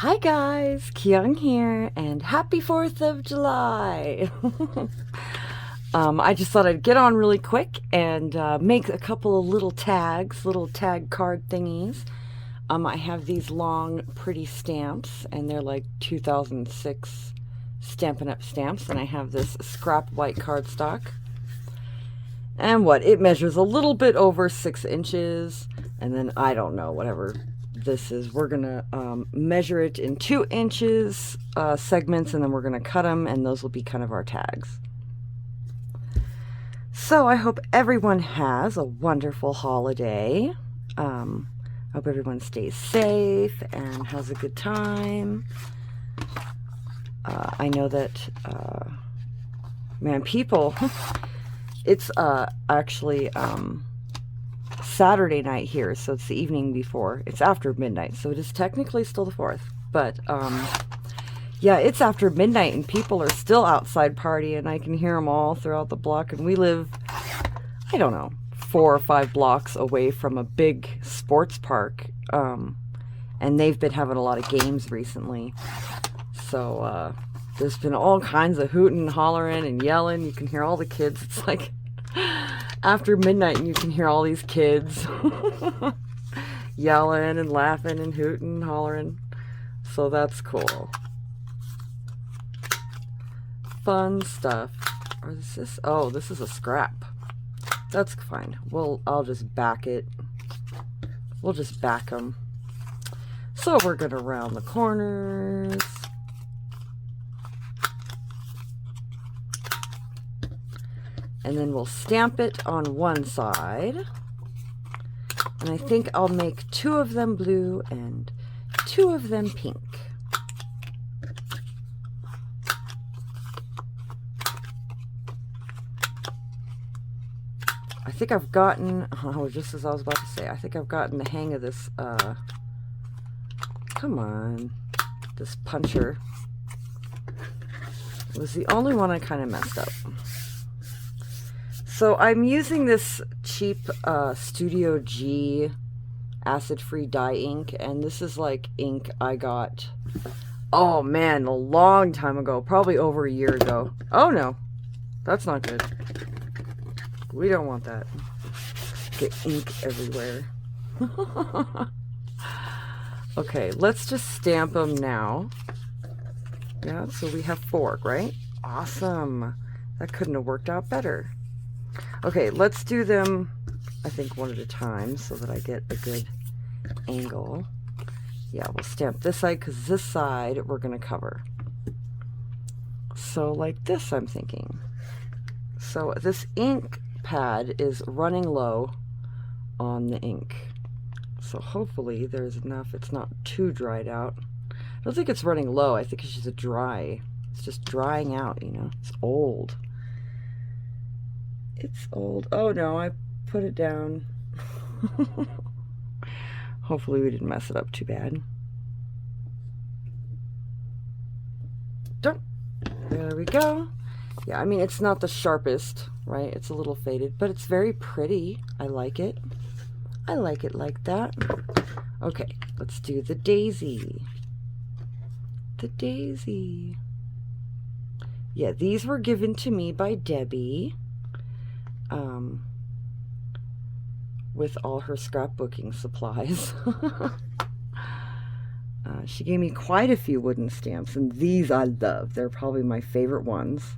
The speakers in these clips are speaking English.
Hi guys, Kyung here, and happy 4th of July! I just thought I'd get on really quick and make a couple of little tags, little tag card thingies. I have these long, pretty stamps, and they're like 2006 Stampin' Up! Stamps, and I have this scrap white cardstock. And it measures a little bit over 6 inches, and then I don't know, whatever this is, we're gonna measure it in 2 inches segments, and then we're gonna cut them, and those will be kind of our tags. So I hope everyone has a wonderful holiday. Hope everyone stays safe and has a good time. I know that man, people it's actually Saturday night here, so it's the evening before. It's after midnight, so it is technically still the 4th. But yeah, it's after midnight and people are still outside partying. I can hear them all throughout the block, and we live, I don't know, 4 or 5 blocks away from a big sports park, and they've been having a lot of games recently. So there's been all kinds of hooting and hollering and yelling. You can hear all the kids. It's like after midnight, and you can hear all these kids yelling and laughing and hooting and hollering. So that's cool. Fun stuff. Or is this? Oh, this is a scrap. That's fine. I'll just back it. We'll just back them. So we're gonna round the corners. And then we'll stamp it on one side. And I think I'll make 2 of them blue and 2 of them pink. I think I've gotten, just as I was about to say, I think I've gotten the hang of this, come on, this puncher. It was the only one I kind of messed up. So I'm using this cheap Studio G acid-free dye ink, and this is like ink I got, oh man, a long time ago, probably over a year ago. Oh no, that's not good. We don't want that. Get ink everywhere. Okay, let's just stamp them now. Yeah, so we have 4, right? Awesome. That couldn't have worked out better. Okay, let's do them, I think, one at a time so that I get a good angle. Yeah, we'll stamp this side because this side we're going to cover. So like this, I'm thinking. So this ink pad is running low on the ink. So hopefully there's enough. It's not too dried out. I don't think it's running low. I think it's just dry. It's just drying out, you know. It's old. It's old. Oh no, I put it down. Hopefully we didn't mess it up too bad. There we go. Yeah, I mean, it's not the sharpest, right? It's a little faded, but it's very pretty. I like it. I like it like that. Okay, let's do the daisy. The daisy. Yeah, these were given to me by Debbie. With all her scrapbooking supplies. She gave me quite a few wooden stamps, and these I love. They're probably my favorite ones.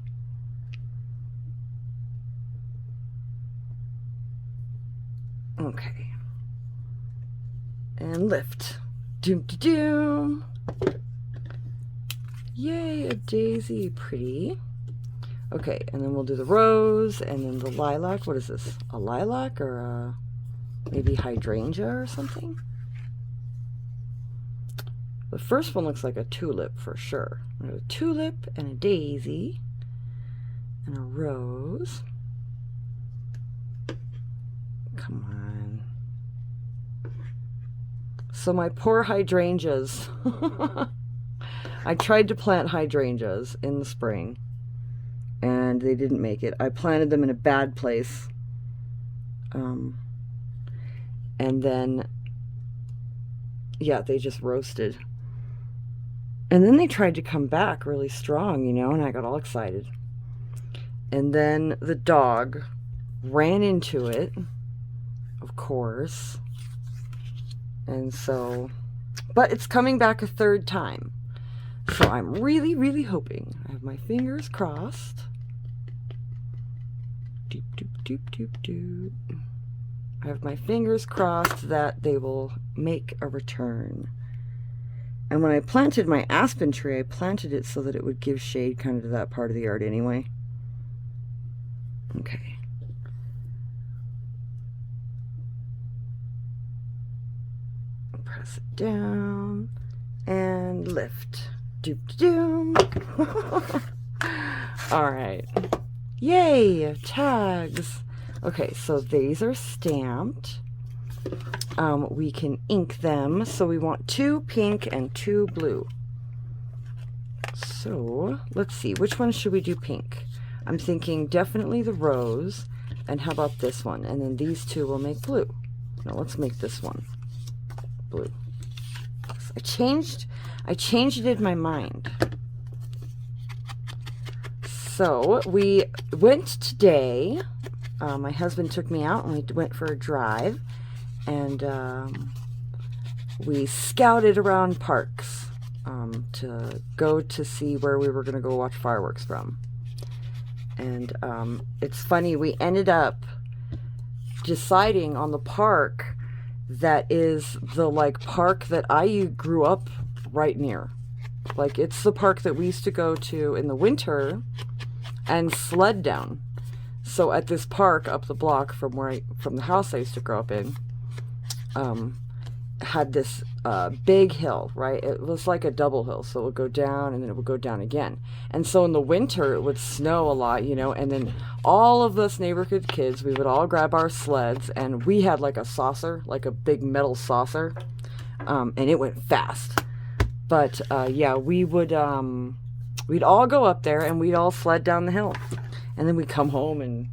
Okay. And lift. Doom to doom. Yay, a daisy. Pretty. Okay, and then we'll do the rose, and then the lilac. What is this? A lilac or a maybe hydrangea or something? The first one looks like a tulip for sure. A tulip and a daisy and a rose. Come on. So my poor hydrangeas. I tried to plant hydrangeas in the spring, and they didn't make it. I planted them in a bad place. And then, yeah, they just roasted. And then they tried to come back really strong, you know, and I got all excited. And then the dog ran into it, of course. And so, but it's coming back a third time. So I'm really, really hoping. I have my fingers crossed. Doop, doop, doop, doop, doop. I have my fingers crossed that they will make a return. And when I planted my aspen tree, I planted it so that it would give shade kind of to that part of the yard anyway. Okay. Press it down and lift. Doop doom. All right. Yay, tags. Okay, so these are stamped. We can ink them. So we want 2 pink and 2 blue. So let's see, which one should we do pink? I'm thinking definitely the rose. And how about this one? And then these 2 will make blue. No, let's make this one blue. I changed it in my mind. So we went today. My husband took me out and we went for a drive, and we scouted around parks to go to see where we were going to go watch fireworks from. And it's funny, we ended up deciding on the park that is the park that I grew up right near. Like, it's the park that we used to go to in the winter and sled down. So at this park up the block from the house I used to grow up in, had this big hill, right? It was like a double hill, so it would go down and then it would go down again. And so in the winter it would snow a lot, you know, and then all of us neighborhood kids, we would all grab our sleds, and we had like a saucer, like a big metal saucer, and it went fast. But yeah, we would we'd all go up there and we'd all sled down the hill, and then we'd come home and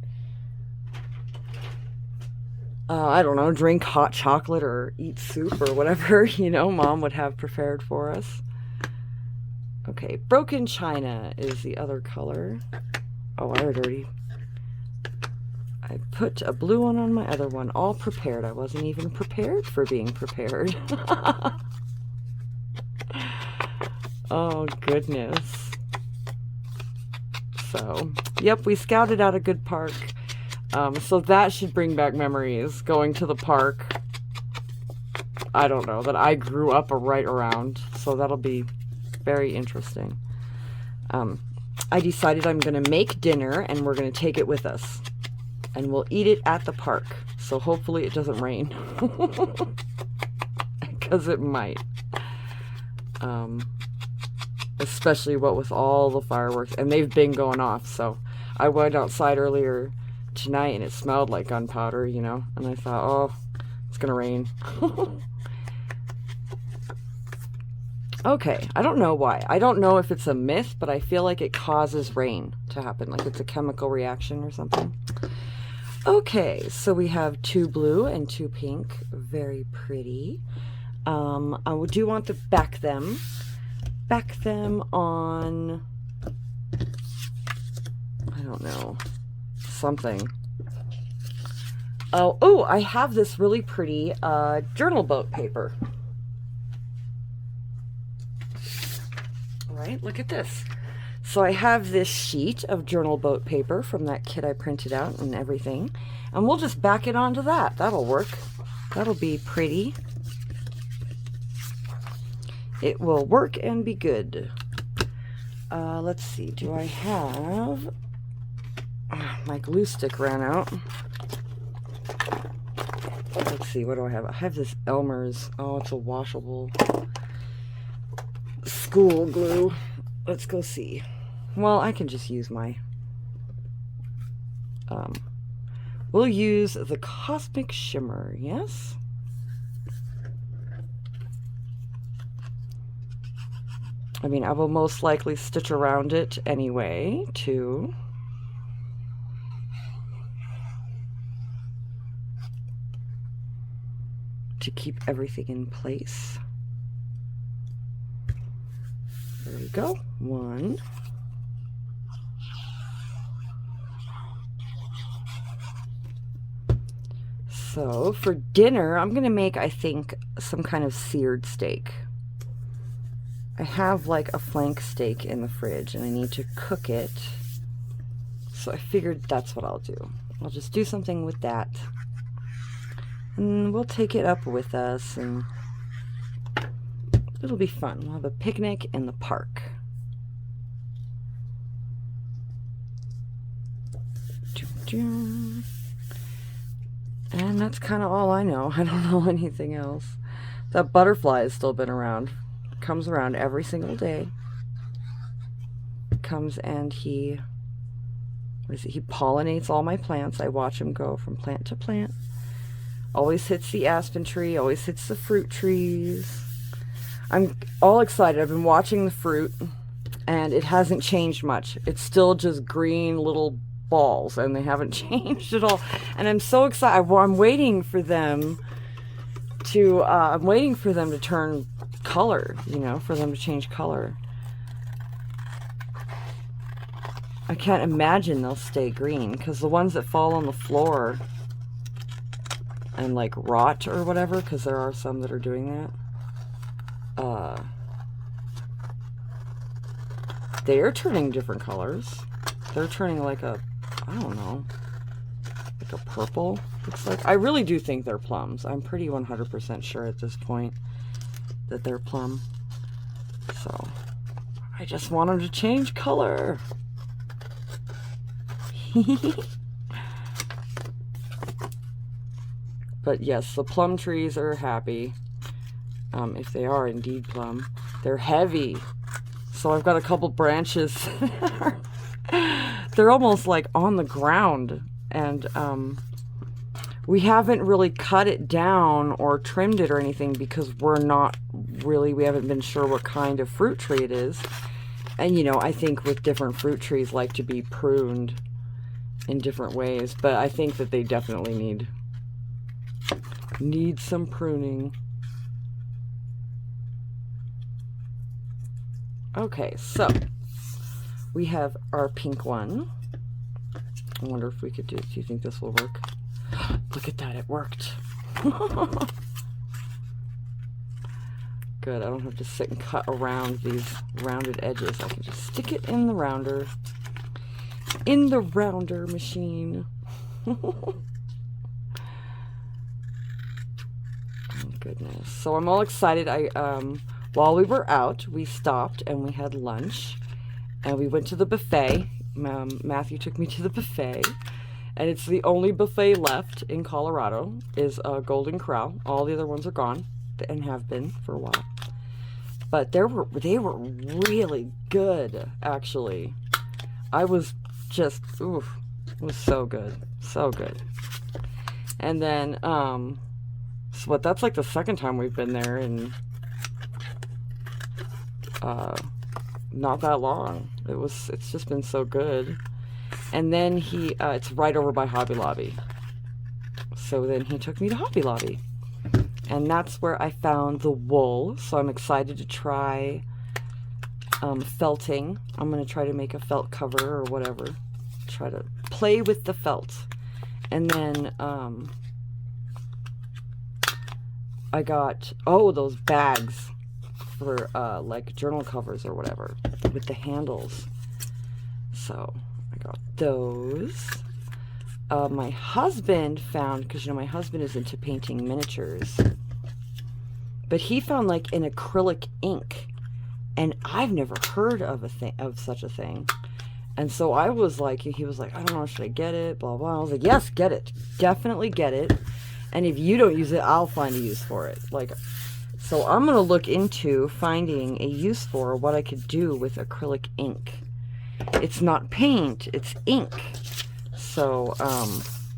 I don't know, drink hot chocolate or eat soup or whatever, you know, Mom would have prepared for us. Okay, broken china is the other color. Oh, I put a blue one on my other one, all prepared. I wasn't even prepared for being prepared. Oh, goodness. So, yep, we scouted out a good park. So that should bring back memories, going to the park, I don't know, that I grew up right around. So that'll be very interesting. I decided I'm going to make dinner and we're going to take it with us. And we'll eat it at the park. So hopefully it doesn't rain. Because it might. Especially what with all the fireworks. And they've been going off. So I went outside earlier tonight and it smelled like gunpowder, you know. And I thought, oh, it's going to rain. Okay, I don't know why. I don't know if it's a myth, but I feel like it causes rain to happen. Like it's a chemical reaction or something. Okay, so we have 2 blue and 2 pink. Very pretty. I do want to back them on, I don't know, something. Oh, I have this really pretty journal boat paper. Right, look at this. So I have this sheet of journal boat paper from that kit I printed out and everything, and we'll just back it onto that. That'll work. That'll be pretty. It will work and be good. Let's see, do I have, my glue stick ran out. Let's see, what do I have? I have this Elmer's, oh, it's a washable school glue. Let's go see. Well, I can just use my, we'll use the Cosmic Shimmer, yes? I mean, I will most likely stitch around it anyway, too. To keep everything in place. we go. 1. So for dinner, I'm going to make, I think, some kind of seared steak. I have like a flank steak in the fridge and I need to cook it. So I figured that's what I'll do. I'll just do something with that. And we'll take it up with us and it'll be fun. We'll have a picnic in the park. And that's kind of all I know. I don't know anything else. That butterfly has still been around. Comes around every single day. Comes and he pollinates all my plants. I watch him go from plant to plant. Always hits the aspen tree, always hits the fruit trees. I'm all excited. I've been watching the fruit and it hasn't changed much. It's still just green little balls and they haven't changed at all. And I'm so excited. I'm waiting for them to turn color, you know, for them to change color. I can't imagine they'll stay green because the ones that fall on the floor and like rot or whatever, because there are some that are doing that, they are turning different colors. They're turning like a, I don't know, like a purple. Looks like, I really do think they're plums. I'm pretty 100% sure at this point that they're plum. So I just want them to change color. But yes, the plum trees are happy. If they are indeed plum. They're heavy. So I've got a couple branches. They're almost like on the ground. And we haven't really cut it down or trimmed it or anything because we haven't been sure what kind of fruit tree it is. And you know, I think with different fruit trees like to be pruned in different ways, but I think that they definitely need some pruning. Okay, so we have our pink one. I wonder if we could do you think this will work? Look at that, it worked. Good, I don't have to sit and cut around these rounded edges. I can just stick it in the rounder. In the rounder machine. Oh goodness. So I'm all excited. While we were out, we stopped and we had lunch. And we went to the buffet. Matthew took me to the buffet. And it's the only buffet left in Colorado is Golden Corral. All the other ones are gone and have been for a while. But they were really good, actually. I was just, oof, it was so good. So good. And then, that's like the second time we've been there in not that long. It's just been so good. And then it's right over by Hobby Lobby. So then he took me to Hobby Lobby. And that's where I found the wool. So I'm excited to try felting. I'm going to try to make a felt cover or whatever. Try to play with the felt. And then I got, those bags for like journal covers or whatever with the handles. So I got those. My husband found, because you know my husband is into painting miniatures, but he found like an acrylic ink, and I've never heard of such a thing. And so I was like, he was like, I don't know, should I get it? Blah blah. I was like, yes, get it, definitely get it. And if you don't use it, I'll find a use for it. Like, so I'm gonna look into finding a use for what I could do with acrylic ink. It's not paint, it's ink. So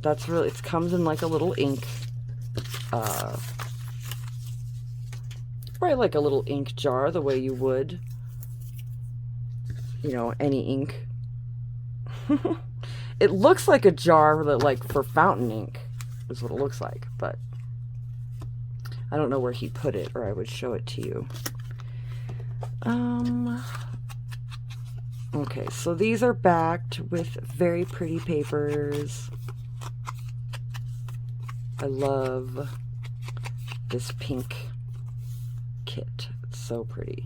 that's really, it comes in like a little ink, right, like a little ink jar, the way you would, you know, any ink. It looks like a jar that, like, for fountain ink is what it looks like, but I don't know where he put it, or I would show it to you. Okay, so these are backed with very pretty papers. I love this pink kit. It's so pretty.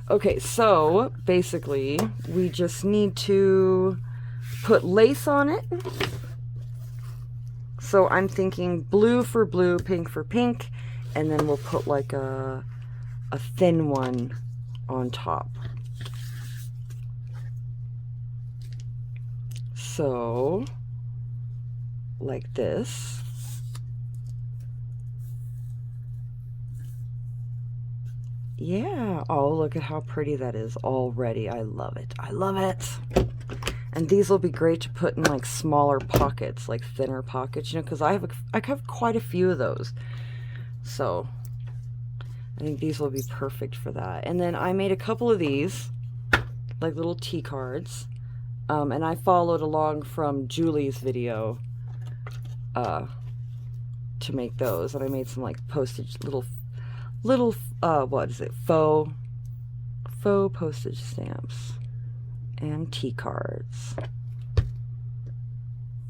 Okay, so basically we just need to put lace on it. So I'm thinking blue for blue, pink for pink, and then we'll put like a thin one on top. So, like this. Yeah. Oh, look at how pretty that is already. I love it. I love it. And these will be great to put in like smaller pockets, like thinner pockets, you know, because I have quite a few of those. So I think these will be perfect for that. And then I made a couple of these, like little tea cards. And I followed along from Julie's video to make those. And I made some like postage, little what is it, faux postage stamps and tea cards.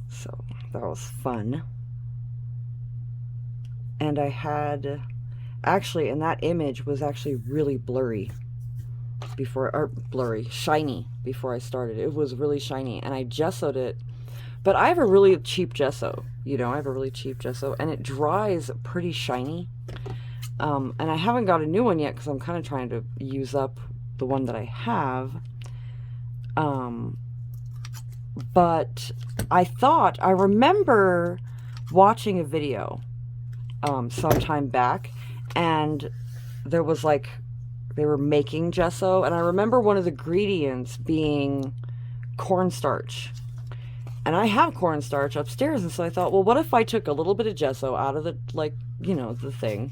So that was fun. And I had, actually, and that image was actually really blurry before, or blurry, shiny before I started. It was really shiny, and I gessoed it. But I have a really cheap gesso, you know, I have a really cheap gesso, and it dries pretty shiny. And I haven't got a new one yet because I'm kind of trying to use up the one that I have. But I remember watching a video sometime back, and there was like, they were making gesso, and I remember one of the ingredients being cornstarch. And I have cornstarch upstairs, and so I thought, well, what if I took a little bit of gesso out of the, like, you know, the thing,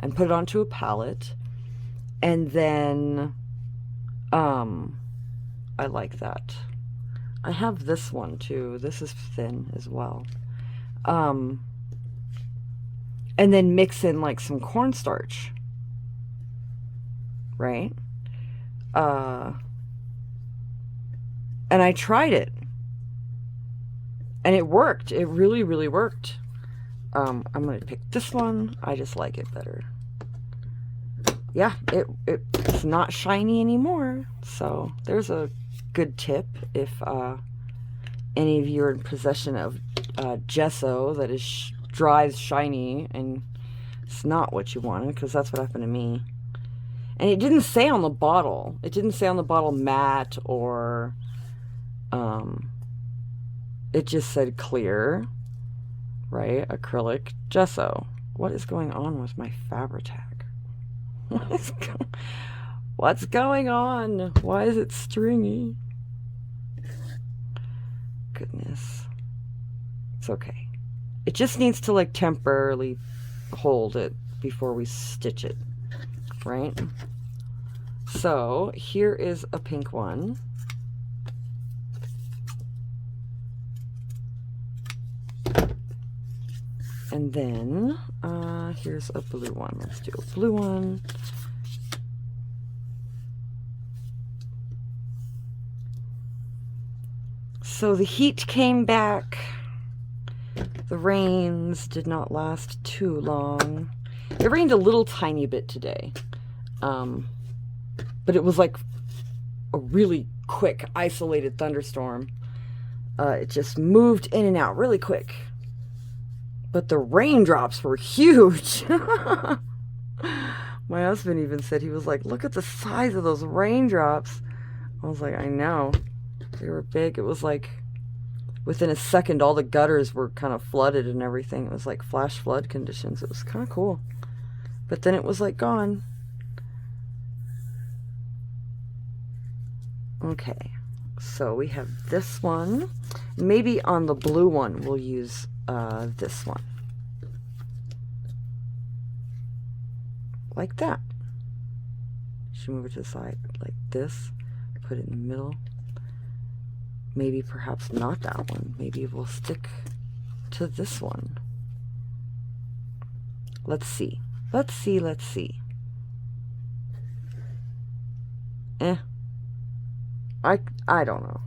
and put it onto a palette, and then, I like that. I have this one too. This is thin as well. And then mix in like some cornstarch, right? And I tried it, and it worked. It really, really worked. I'm going to pick this one. I just like it better. Yeah, it's not shiny anymore. So there's a good tip if any of you are in possession of gesso that is dries shiny and it's not what you wanted, because that's what happened to me. And it didn't say on the bottle. It didn't say on the bottle matte or it just said clear, right? Acrylic gesso. What is going on with my Fabri-Tac? What's going on? Why is it stringy? Goodness. It's okay. It just needs to like temporarily hold it before we stitch it, right? So here is a pink one. And then here's a blue one. Let's do a blue one. So the heat came back. The rains did not last too long. It rained a little tiny bit today. But it was like a really quick, isolated thunderstorm. It just moved in and out really quick. But the raindrops were huge. My husband even said, he was like, look at the size of those raindrops. I was like, I know. They were big. It was like, within a second, all the gutters were kind of flooded and everything. It was like flash flood conditions. It was kind of cool. But then it was like gone. Okay. So we have this one. Maybe on the blue one, we'll use this one. Like that. Should move it to the side like this. Put it in the middle. Maybe perhaps not that one. Maybe we'll stick to this one. Let's see. Let's see, let's see. I don't know.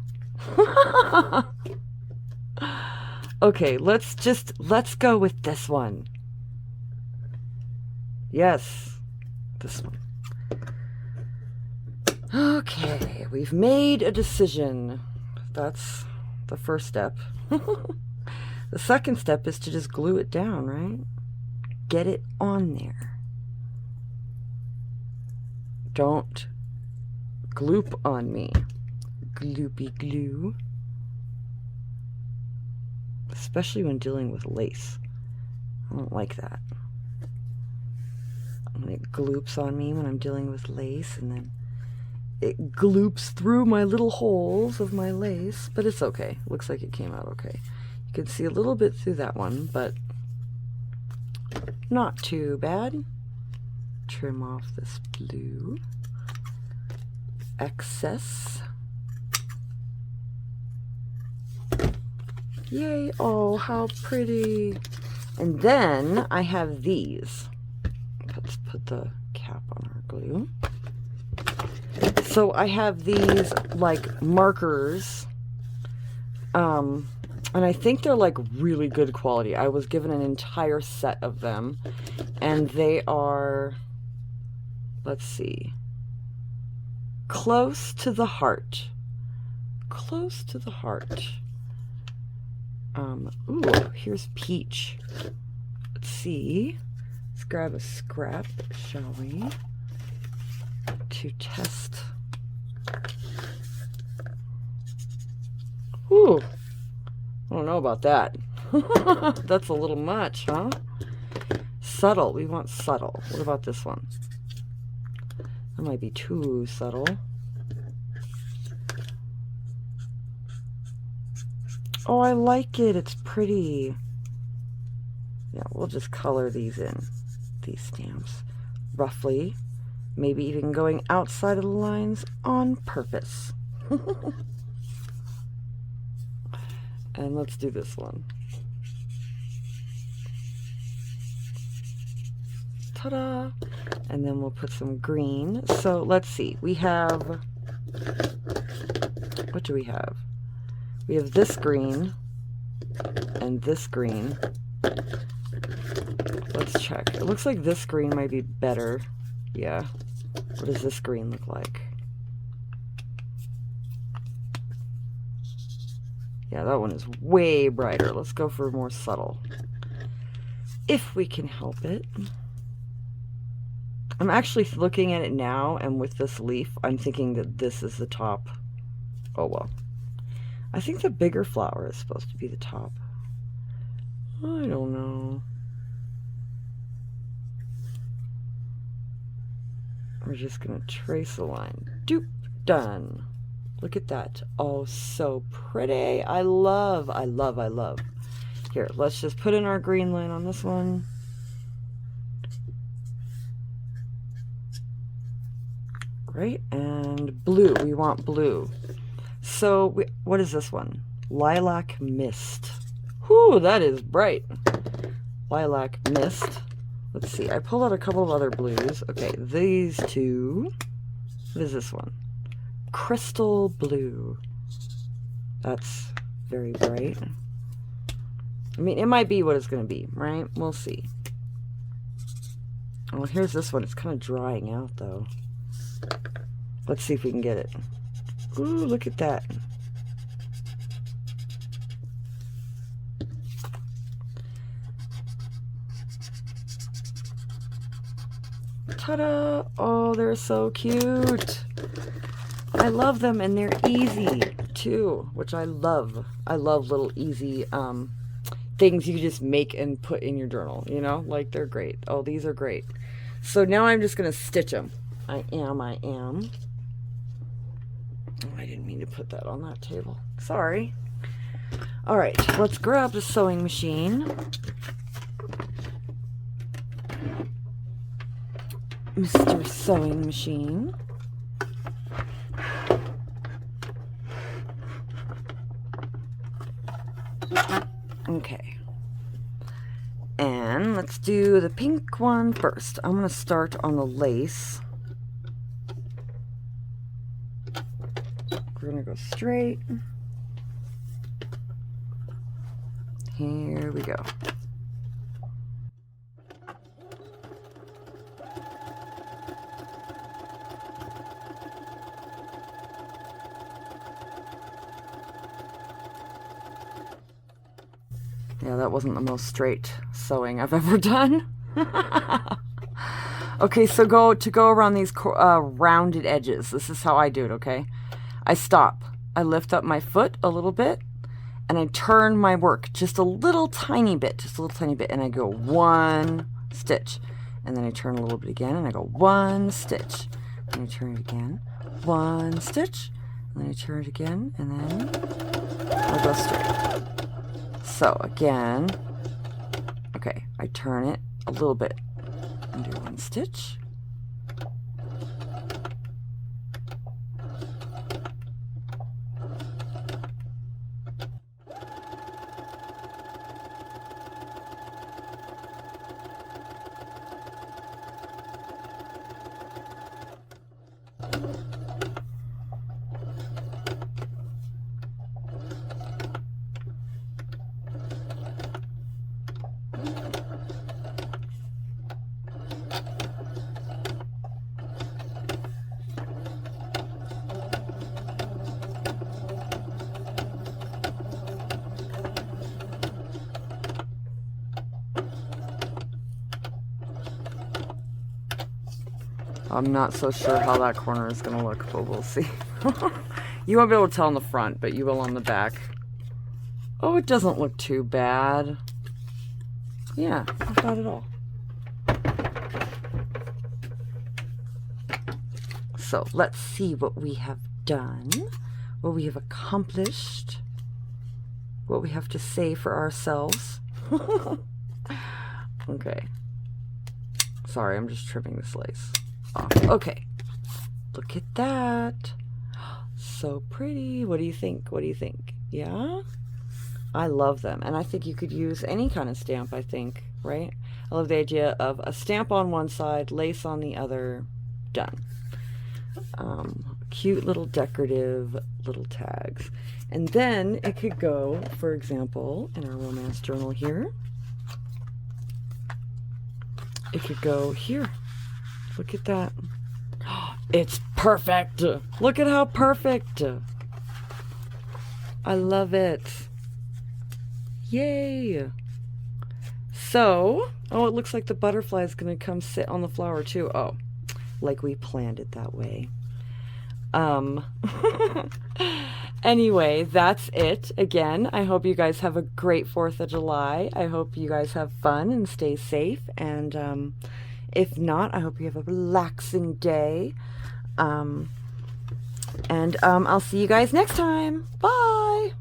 Okay, let's go with this one. Yes, this one. Okay, we've made a decision. That's the first step. The second step is to just glue it down, right? Get it on there. Don't gloop on me. Gloopy glue. Especially when dealing with lace. I don't like that. When it gloops on me when I'm dealing with lace, and then it gloops through my little holes of my lace, but it's okay. Looks like it came out okay. You can see a little bit through that one, but not too bad. Trim off this blue excess. Yay, oh, how pretty. And then I have these. Let's put the cap on our glue. So I have these like markers, and I think they're like really good quality. I was given an entire set of them, and they are, let's see, close to the heart. Close to the heart. Ooh, here's peach. Let's see. Let's grab a scrap, shall we? To test. Ooh, I don't know about that. That's a little much, huh? Subtle. We want subtle. What about this one? That might be too subtle. Oh, I like it. It's pretty. Yeah, we'll just color these in. These stamps. Roughly. Maybe even going outside of the lines on purpose. And let's do this one. Ta-da! And then we'll put some green. So let's see. We have... What do we have? We have this green and this green. Let's check. It looks like this green might be better. Yeah. What does this green look like? Yeah, that one is way brighter. Let's go for more subtle. If we can help it. I'm actually looking at it now, and with this leaf, I'm thinking that this is the top. Oh well. I think the bigger flower is supposed to be the top. I don't know. We're just gonna trace a line. Doop, done. Look at that. Oh, so pretty. I love. Here, let's just put in our green line on this one. Right, and blue. We want blue. So, what is this one? Lilac Mist. Whew, that is bright. Lilac Mist. Let's see, I pulled out a couple of other blues. Okay, these two. What is this one? Crystal Blue. That's very bright. I mean, it might be what it's going to be, right? We'll see. Oh, here's this one. It's kind of drying out, though. Let's see if we can get it. Ooh, look at that. Ta-da! Oh, they're so cute. I love them, and they're easy too, which I love. I love little easy things you just make and put in your journal, you know? Like, they're great. Oh, these are great. So now I'm just going to stitch them. I am. Oh, I didn't mean to put that on that table. Sorry. All right, let's grab the sewing machine. Mr. Sewing Machine. Okay. And let's do the pink one first. I'm going to start on the lace. we're gonna go straight. Here we go. Yeah, that wasn't the most straight sewing I've ever done. Okay, so to go around these rounded edges, this is how I do it, okay? I stop. I lift up my foot a little bit, and I turn my work just a little tiny bit, and I go 1 stitch. And then I turn a little bit again, and I go 1 stitch. And I turn it again, 1 stitch. And then I turn it again, and then I'll go straight. So again, okay, I turn it a little bit and do 1 stitch. I'm not so sure how that corner is going to look, but we'll see. You won't be able to tell on the front, but you will on the back. Oh, it doesn't look too bad. Yeah, not bad at all. So let's see what we have done, what we have accomplished, what we have to say for ourselves. Okay. Sorry, I'm just trimming this lace off. Okay. Look at that. So pretty. What do you think? What do you think? Yeah? I love them. And I think you could use any kind of stamp, I think, right? I love the idea of a stamp on one side, lace on the other. Done. Cute little decorative little tags. And then it could go, for example, in our romance journal here. It could go here. Look at that. It's perfect. Look at how perfect. I love it. Yay. So, oh, it looks like the butterfly is going to come sit on the flower too. Oh, like we planned it that way. Anyway, that's it. Again, I hope you guys have a great 4th of July. I hope you guys have fun and stay safe. And if not, I hope you have a relaxing day. I'll see you guys next time. Bye!